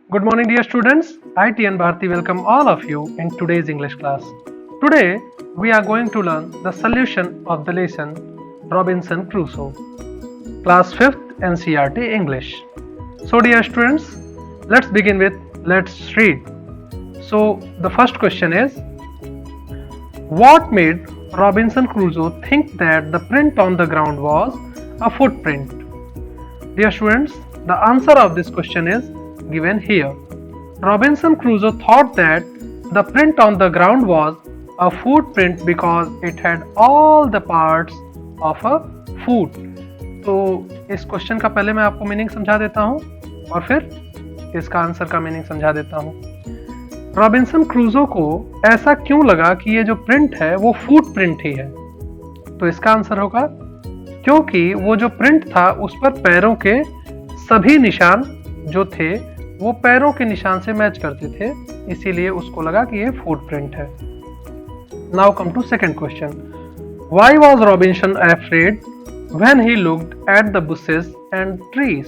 Good morning, dear students. I, TN Bharti, welcome all of you in today's English class. Today, we are going to learn the solution of the lesson Robinson Crusoe, class 5th NCERT English. So, dear students, let's begin with let's read. So, the first question is, what made Robinson Crusoe think that the print on the ground was a footprint? Dear students, the answer of this question is given here. Robinson Crusoe thought that the print on the ground was a footprint because it had all the parts of a foot. तो इस question का पहले मैं आपको meaning समझा देता हूँ और फिर इसका आंसर का मीनिंग समझा देता हूँ। रॉबिन्सन क्रूजो को ऐसा क्यों लगा कि ये जो प्रिंट है वो फूट प्रिंट ही है? तो इसका आंसर होगा क्योंकि वो जो प्रिंट था उस पर पैरों के सभी निशान जो थे वो पैरों के निशान से मैच करते थे, इसीलिए उसको लगा कि ये फूट प्रिंट है। Now come to second question. Why was Robinson afraid when he looked at the bushes and trees?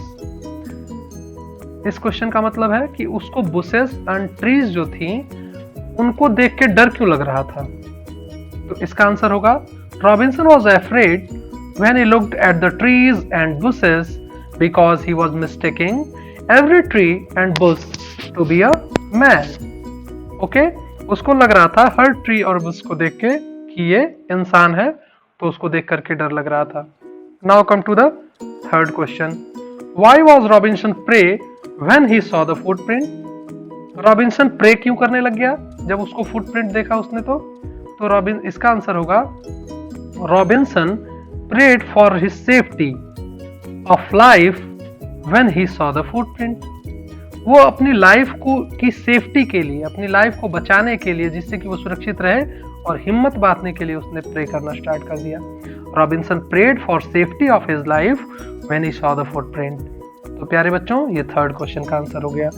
इस क्वेश्चन का मतलब है कि उसको बुशेस एंड ट्रीज जो थी उनको देख के डर क्यों लग रहा था? तो इसका आंसर होगा Robinson was afraid when he looked at the trees and bushes because he was mistaking every tree and bush to be a man. Okay, उसको लग रहा था हर ट्री और बुश को देख के कि ये इंसान है, तो उसको देख करके डर लग रहा था। Now come to the third question. Why was Robinson pray when he saw the footprint? Robinson pray क्यों करने लग गया जब उसको फुटप्रिंट देखा उसने? तो इसका आंसर होगा Robinson prayed for his safety of life When he saw the footprint. वो अपनी लाइफ को की सेफ्टी के लिए, अपनी लाइफ को बचाने के लिए, जिससे कि वो सुरक्षित रहे और हिम्मत बांटने के लिए उसने प्रे करना स्टार्ट कर दिया। Robinson prayed for safety of his life when he saw the footprint. तो प्यारे बच्चों, ये थर्ड क्वेश्चन का आंसर हो गया।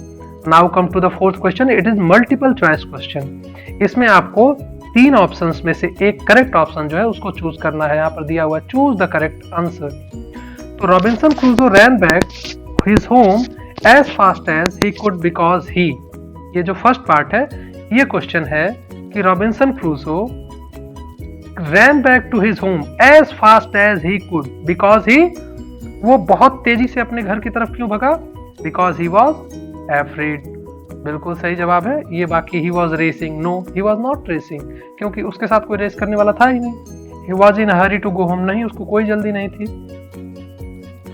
Now come to the fourth question. It is multiple choice question. इसमें आपको 3 ऑप्शंस में से एक करेक्ट ऑप्शन जो है उसको चूज करना है। यहाँ पर दिया हुआ है चूज द करेक्ट आंसर। तो रॉबिन्सन क्रूजो रैन back his home as fast as he could because he, ये जो फर्स्ट पार्ट है ये क्वेश्चन है कि रॉबिन्सन क्रूजो ran back to his home as fast as he could because he, वो बहुत तेजी से अपने घर की तरफ क्यों भगा? because he was afraid। बिल्कुल सही जवाब है ये। बाकी he was racing, no he was not racing, क्योंकि उसके साथ कोई रेस करने वाला था ही नहीं। he was in a hurry to go home, नहीं उसको कोई जल्दी नहीं थी।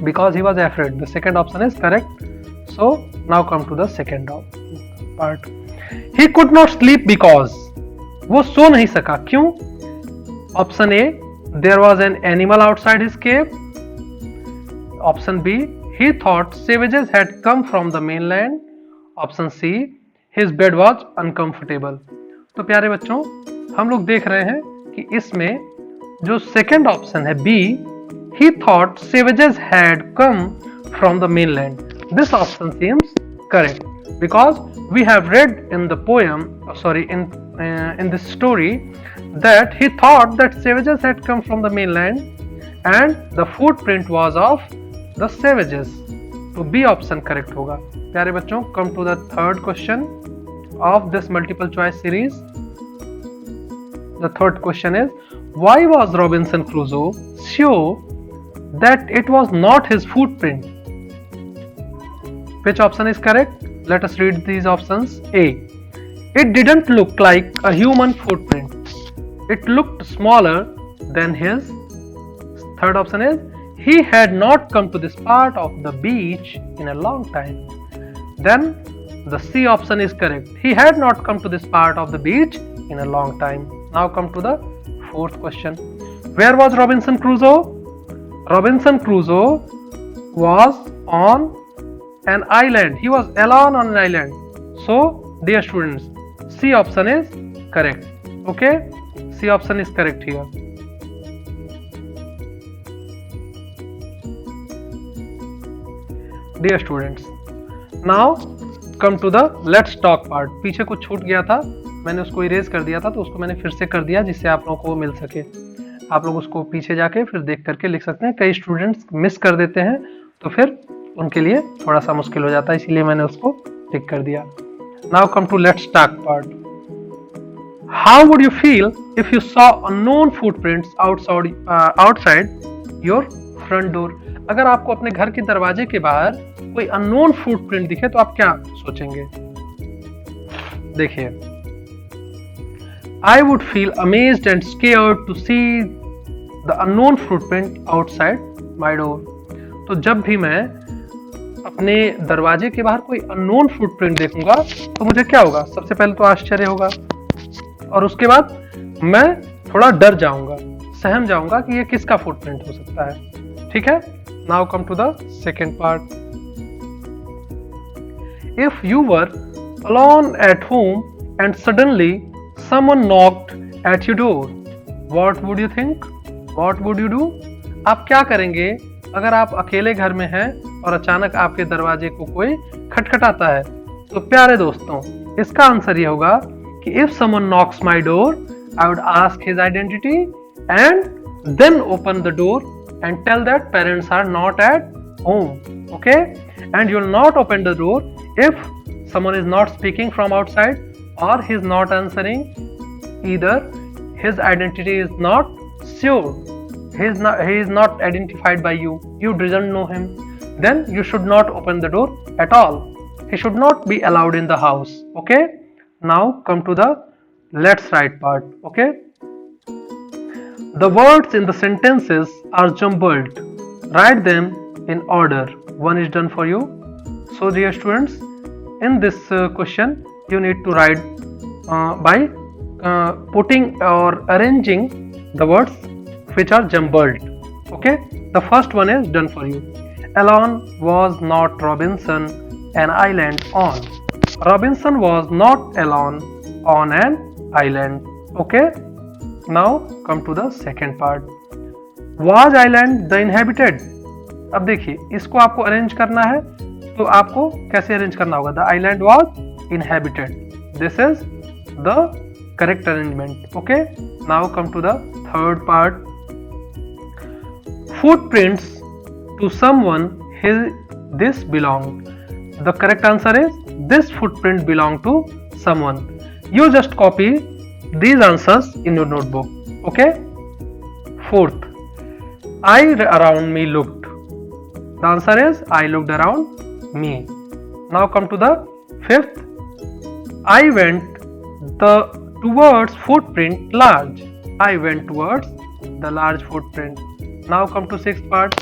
Because he was afraid. The second option is correct. So now come to the second part. He could not sleep because, वो सो नहीं सका क्यों? Option A, there was an animal outside his cave. Option B, he thought savages had come from the mainland. Option C, his bed was uncomfortable. तो प्यारे बच्चों, हम लोग देख रहे हैं कि इसमें जो सेकेंड ऑप्शन है B, he thought savages had come from the mainland. This option seems correct because we have read in the poem, in this story, that he thought that savages had come from the mainland and the footprint was of the savages. तो B option correct होगा। प्यारे बच्चों, come to the third question of this multiple choice series. The third question is, why was Robinson Crusoe sure that it was not his footprint? Which option is correct? Let us read these options. A, it didn't look like a human footprint. It looked smaller than his. Third option is, he had not come to this part of the beach in a long time. Then the C option is correct. He had not come to this part of the beach in a long time. Now come to the fourth question. Where was Robinson Crusoe? Robinson Crusoe was on an island. He was alone on an island. So, dear students, C option is correct. Okay? C option is correct here. Dear students, now come to the let's talk part. पीछे कुछ छूट गया था, मैंने उसको erase कर दिया था, तो उसको मैंने फिर से कर दिया जिससे आप लोगों को मिल सके। आप लोग उसको पीछे जाके फिर देख करके लिख सकते हैं। कई स्टूडेंट्स मिस कर देते हैं तो फिर उनके लिए थोड़ा सा मुश्किल हो जाता है, इसीलिए मैंने उसको टिक कर दिया। Now come to let's talk part. How would you feel if you saw unknown footprints outside your front door? अगर आपको अपने घर के दरवाजे के बाहर कोई अननोन फुटप्रिंट दिखे तो आप क्या सोचेंगे? देखिए, I would feel amazed and scared to see the unknown footprint outside my door. तो जब भी मैं अपने दरवाजे के बाहर कोई अननोन फुटप्रिंट देखूंगा तो मुझे क्या होगा? सबसे पहले तो आश्चर्य होगा और उसके बाद मैं थोड़ा डर जाऊंगा, सहम जाऊंगा कि ये किसका फुटप्रिंट हो सकता है। ठीक है, now come to the second part. If you were alone at home and suddenly someone knocked at your door, what would you think? What would you do? आप क्या करेंगे अगर आप अकेले घर में हैं और अचानक आपके दरवाजे को कोई खटखटाता है? तो प्यारे दोस्तों, इसका आंसर ये होगा कि if someone knocks my door, I would ask his identity and then open the door and tell that parents are not at home. Okay? And you'll not open the door if someone is not speaking from outside or he is not answering, either his identity is not sure, he is not identified by you, you didn't know him, then you should not open the door at all. He should not be allowed in the house. Okay, now come to the let's write part. Okay, the words in the sentences are jumbled, write them in order. One is done for you. So dear students, in this question you need to write by putting or arranging the words which are jumbled. Okay, the first one is done for you. Alone was not Robinson an island on. Robinson was not alone on an island. Okay, now come to the second part. Was island the inhabited? अब देखिए, इसको आपको arrange करना है तो आपको कैसे arrange करना होगा? The island was inhabited, this is the correct arrangement. Okay, now come to the third part. Footprints to someone this belong. The correct answer is this footprint belong to someone. You just copy these answers in your notebook. Okay, fourth, I around me looked. The answer is I looked around me. Now come to the fifth. I went towards footprint large. I went towards the large footprint. Now come to sixth part.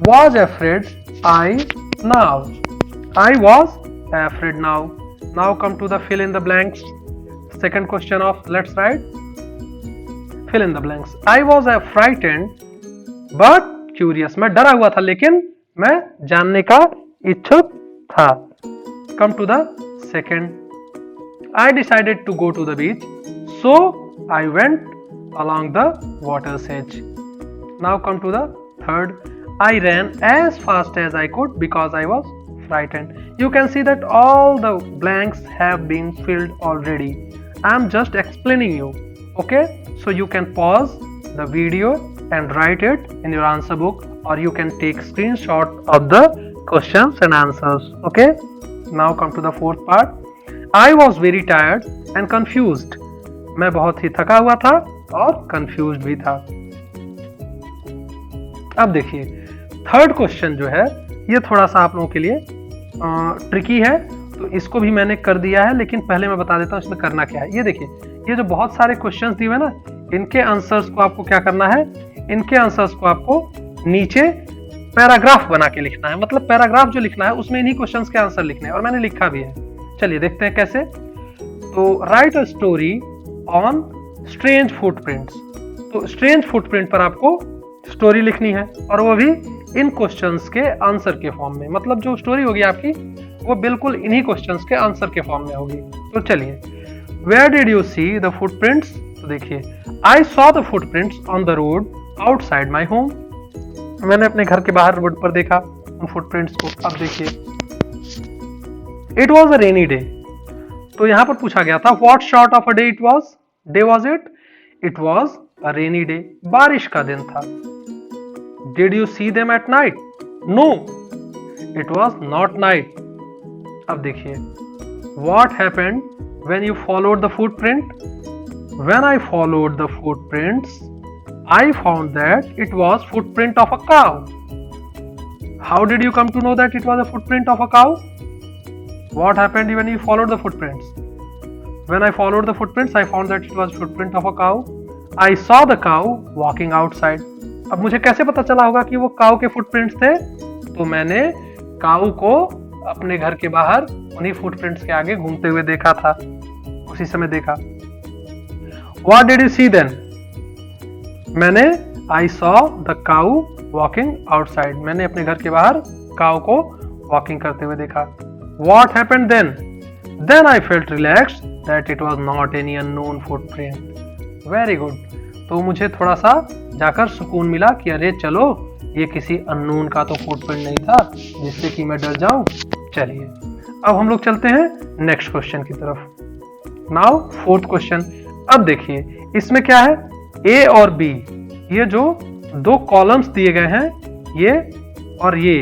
Was afraid I now. I was afraid now. Now come to the fill in the blanks. Second question of let's write. Fill in the blanks. I was frightened but curious. मैं डरा हुआ था लेकिन मैं जानने का इच्छुक था. Come to the second. I decided to go to the beach, so I went along the water's edge. Now come to the third. I ran as fast as I could because I was frightened. You can see that all the blanks have been filled already. I am just explaining you. Okay, so you can pause the video and write it in your answer book, or you can take screenshot of the questions and answers. Okay, now come to the fourth part. I was very tired and confused. मैं बहुत ही थका हुआ था और confused भी था. अब देखिए, थर्ड क्वेश्चन जो है ये थोड़ा सा आप लोगों के लिए ट्रिकी है, तो इसको भी मैंने कर दिया है, लेकिन पहले मैं बता देता हूँ इसमें करना क्या है. ये देखिए, ये जो बहुत सारे क्वेश्चंस दिए हुए ना, इनके आंसर्स को आपको क्या करना है? इनके आंसर्स को आपको नीचे पैराग्राफ बना के लिखना है. मतलब पैराग्राफ जो लिखना है उसमें इन्हीं क्वेश्चंस के आंसर लिखने हैं, और मैंने लिखा भी है. चलिए देखते हैं कैसे. तो right a story on strange footprints. तो स्ट्रेंज फुटप्रिंट पर आपको स्टोरी लिखनी है, और वो भी इन क्वेश्चंस के आंसर के फॉर्म में. मतलब जो स्टोरी होगी आपकी वो बिल्कुल इन्हीं क्वेश्चंस के आंसर के फॉर्म में होगी. तो चलिए, where did you see the footprints? तो देखिए, I saw the footprints on the road outside my home. मैंने अपने घर के बाहर रोड पर देखा उन फुटप्रिंट्स को. अब देखिए, it was a rainy day. तो यहां पर पूछा गया था what sort of a day it was. Day was it? It was a rainy day. बारिश का दिन था. Did you see them at night? No, it was not night. अब देखिए, what happened when you followed the footprint? When I followed the footprints, I found that it was footprint of a cow. How did you come to know that it was a footprint of a cow? What happened when you followed the footprints? When I followed the footprints, I found that it was footprint of a cow. I saw the cow walking outside. अब मुझे कैसे पता चला होगा कि वो काऊ के footprints थे? तो मैंने काऊ को अपने घर के बाहर उन्हीं फुटप्रिंट्स के आगे घूमते हुए देखा था, उसी समय देखा। What did you see then? मैंने I saw the cow walking outside. मैंने अपने घर के बाहर काऊ को वॉकिंग करते हुए देखा। What happened then? Then I felt relaxed that it was not any unknown footprint. Very good. तो मुझे थोड़ा सा जाकर सुकून मिला कि अरे चलो, ये किसी अननोन का तो फुटप्रिंट नहीं था जिससे कि मैं डर जाऊं। चलिए अब हम लोग चलते हैं नेक्स्ट क्वेश्चन की तरफ। Now fourth question. अब देखिए इसमें क्या है, ए और बी, ये जो दो कॉलम्स दिए गए हैं, ये और ये,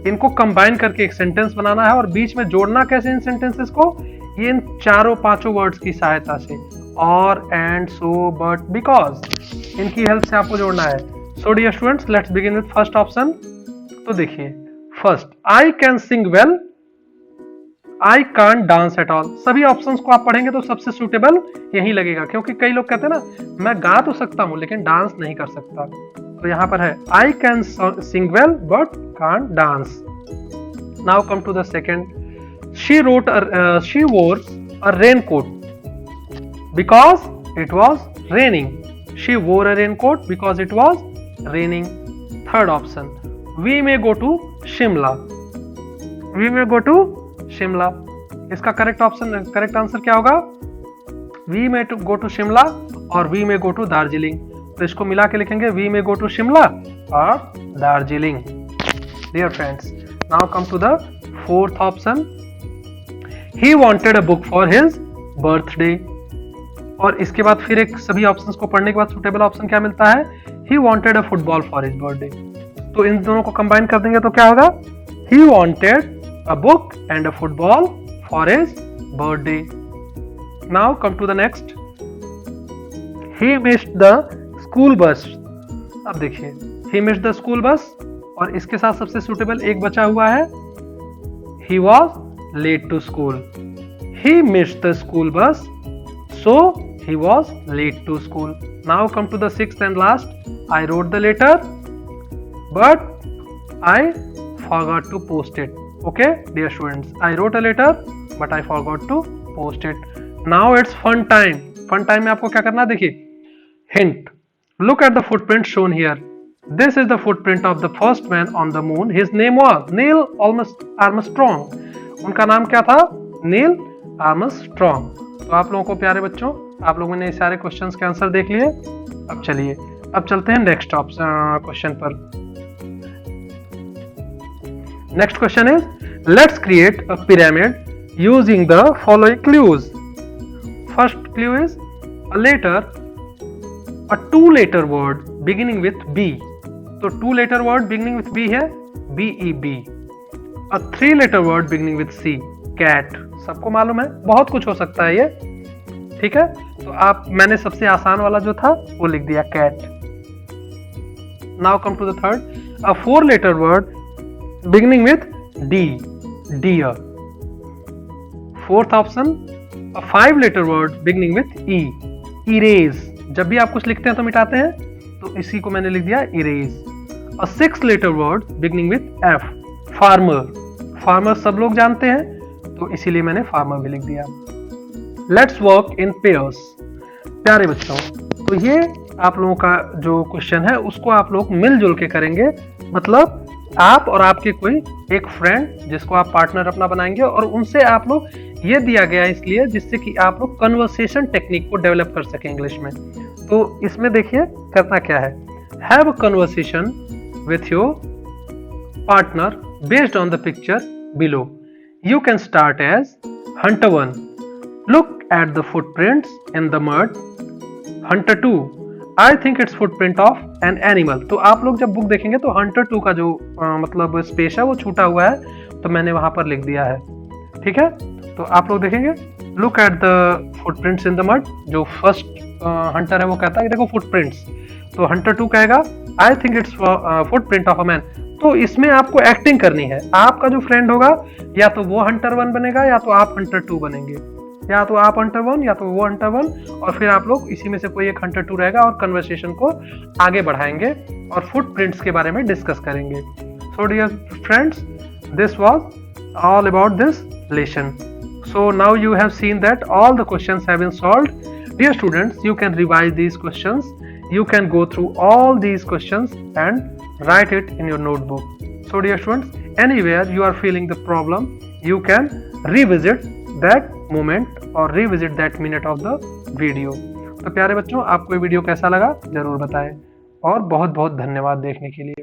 इनको कंबाइन करके एक सेंटेंस बनाना है। और बीच में जोड़ना कैसे इन सेंटेंसेस को, ये इन चारों पांचों वर्ड्स की सहायता से, और, एंड, सो, बट, बिकॉज, इनकी हेल्प से आपको जोड़ना है। So dear students, let's begin with first option. तो देखिए first, I can sing well, I can't dance at all. सभी ऑप्शंस को आप पढ़ेंगे तो सबसे सुटेबल यही लगेगा, क्योंकि कई लोग कहते हैं ना मैं गा तो सकता हूं लेकिन डांस नहीं कर सकता। तो यहां पर है I can sing well but can't dance. Now come to the second, she wore a raincoat because it was raining. She wore a raincoat because it was raining. Third option, we may go to Shimla. We may go to Shimla. इसका correct answer क्या होगा, we may go to Shimla और we may go to Darjeeling. तो इसको मिला के लिखेंगे we may go to Shimla और Darjeeling. Dear friends, now come to the fourth option, he wanted a book for his birthday. और इसके बाद फिर एक सभी ऑप्शंस को पढ़ने के बाद सुटेबल ऑप्शन क्या मिलता है, ही wanted a football for his birthday. तो इन दोनों को कंबाइन कर देंगे तो क्या होगा, he wanted a book and a football for his birthday. Now come to the next, he missed the school bus. अब देखिए he missed the school bus और इसके साथ सबसे सुटेबल एक बचा हुआ है, he was late to school. He missed the school bus, so he was late to school. Now come to the sixth and last, I wrote the letter but I forgot to post it. Okay, dear students, I wrote a letter but I forgot to post it. Now it's fun time. Fun time में आपको क्या करना है, देखिए hint. Look at the footprint shown here. This is the footprint of the first man on the moon. His name was Neil Armstrong. उनका नाम क्या था, नील आर्मस्ट्रॉन्ग। तो आप लोगों को प्यारे बच्चों, आप लोगों ने सारे क्वेश्चंस के आंसर देख लिए। अब चलिए अब चलते हैं नेक्स्ट क्वेश्चन पर। Next question is, let's create a pyramid using the following clues. First clue is a letter, a two-letter word beginning with B. तो two-letter word beginning with B है BEB. A three-letter word beginning with C, cat. सबको मालूम है, बहुत कुछ हो सकता है ये, ठीक है। तो मैंने सबसे आसान वाला जो था वो लिख दिया cat. Now come to the third, a four-letter word beginning with D, deer. Fourth option, a five-letter word beginning with E, erase. जब भी आप कुछ लिखते हैं तो मिटाते हैं, तो इसी को मैंने लिख दिया erase. A six-letter word beginning with F, farmer. farmer सब लोग जानते हैं, तो इसीलिए मैंने farmer भी लिख दिया. Let's work in pairs. प्यारे बच्चों, तो ये आप लोगों का जो क्वेश्चन है उसको आप लोग मिलजुल के करेंगे। मतलब आप और आपके कोई एक फ्रेंड जिसको आप पार्टनर अपना बनाएंगे, और उनसे आप लोग, ये दिया गया इसलिए जिससे कि आप लोग कन्वर्सेशन टेक्निक को डेवलप कर सकें इंग्लिश में। तो इसमें देखिए करना क्या है, have a conversation with your partner based on the picture below. You can start as Hunter 1. Look at the footprints in the mud. Hunter 2. I think it's footprint of an animal. तो आप लोग जब book देखेंगे तो Hunter 2 का जो मतलब space है वो छूटा हुआ है, तो मैंने वहां पर लिख दिया है. ठीक है, तो आप लोग देखेंगे, look at the footprints in the mud. जो फर्स्ट हंटर है वो कहता है कि देखो फुटप्रिंट्स, तो हंटर 2 कहेगा I think it's footprint of a man. तो इसमें आपको एक्टिंग करनी है, आपका जो फ्रेंड होगा या तो वो हंटर 1 बनेगा या तो आप हंटर 2 बनेंगे, या तो आप हंटर 1 या तो वो हंटर 1, और फिर आप लोग इसी में से कोई एक हंटर 2 रहेगा और कन्वर्सेशन को आगे बढ़ाएंगे और फुटप्रिंट्स के बारे में डिस्कस करेंगे। So dear friends, this was all about this lesson. So now you have seen that all the questions have been solved. Dear students, you can revise these questions. You can go through all these questions and write it in your notebook. So dear students, anywhere you are feeling the problem, you can revisit that moment or revisit that minute of the video. तो प्यारे बच्चों, आपको ये video कैसा लगा जरूर बताएं और बहुत बहुत धन्यवाद देखने के लिए।